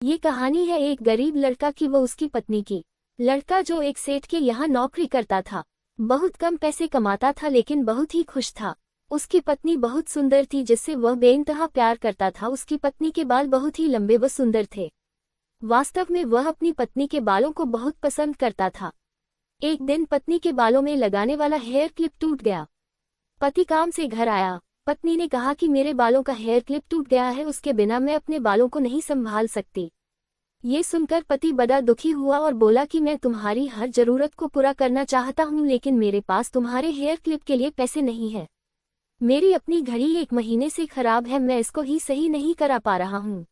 ये कहानी है एक गरीब लड़का की व उसकी पत्नी की। लड़का जो एक सेठ के यहाँ नौकरी करता था, बहुत कम पैसे कमाता था लेकिन बहुत ही खुश था। उसकी पत्नी बहुत सुंदर थी जिससे वह बेइंतहा प्यार करता था। उसकी पत्नी के बाल बहुत ही लंबे व सुंदर थे। वास्तव में वह अपनी पत्नी के बालों को बहुत पसंद करता था। एक दिन पत्नी के बालों में लगाने वाला हेयर क्लिप टूट गया। पति काम से घर आया। पत्नी ने कहा कि मेरे बालों का हेयर क्लिप टूट गया है, उसके बिना मैं अपने बालों को नहीं संभाल सकती। ये सुनकर पति बड़ा दुखी हुआ और बोला कि मैं तुम्हारी हर जरूरत को पूरा करना चाहता हूँ लेकिन मेरे पास तुम्हारे हेयर क्लिप के लिए पैसे नहीं है। मेरी अपनी घड़ी 1 महीने से खराब है, मैं इसको ही सही नहीं करा पा रहा हूँ।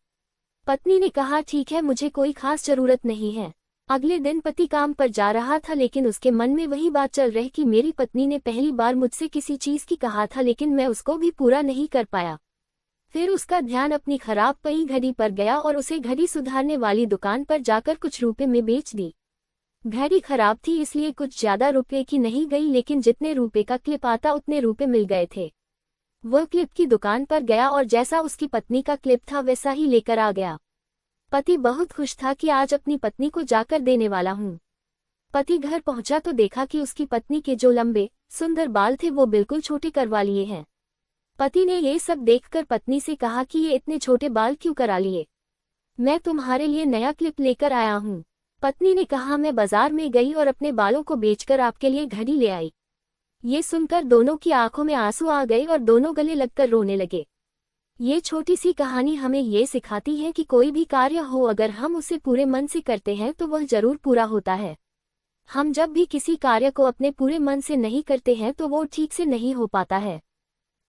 पत्नी ने कहा ठीक है, मुझे कोई खास जरूरत नहीं है। अगले दिन पति काम पर जा रहा था लेकिन उसके मन में वही बात चल रही कि मेरी पत्नी ने पहली बार मुझसे किसी चीज की कहा था लेकिन मैं उसको भी पूरा नहीं कर पाया। फिर उसका ध्यान अपनी खराब पई घड़ी पर गया और उसे घड़ी सुधारने वाली दुकान पर जाकर कुछ रुपए में बेच दी। घड़ी खराब थी इसलिए कुछ ज्यादा रुपए की नहीं गई लेकिन जितने रुपए का क्लिप आता उतने रुपए मिल गए थे। वह क्लिप की दुकान पर गया और जैसा उसकी पत्नी का क्लिप था वैसा ही लेकर आ गया। पति बहुत खुश था कि आज अपनी पत्नी को जाकर देने वाला हूँ। पति घर पहुंचा तो देखा कि उसकी पत्नी के जो लंबे सुंदर बाल थे वो बिल्कुल छोटे करवा लिए हैं। पति ने ये सब देखकर पत्नी से कहा कि ये इतने छोटे बाल क्यों करा लिए, मैं तुम्हारे लिए नया क्लिप लेकर आया हूँ। पत्नी ने कहा मैं बाजार में गई और अपने बालों को बेचकर आपके लिए घड़ी ले आई। ये सुनकर दोनों की आंखों में आंसू आ गए और दोनों गले लगकर रोने लगे। ये छोटी सी कहानी हमें ये सिखाती है कि कोई भी कार्य हो अगर हम उसे पूरे मन से करते हैं तो वह जरूर पूरा होता है। हम जब भी किसी कार्य को अपने पूरे मन से नहीं करते हैं तो वो ठीक से नहीं हो पाता है।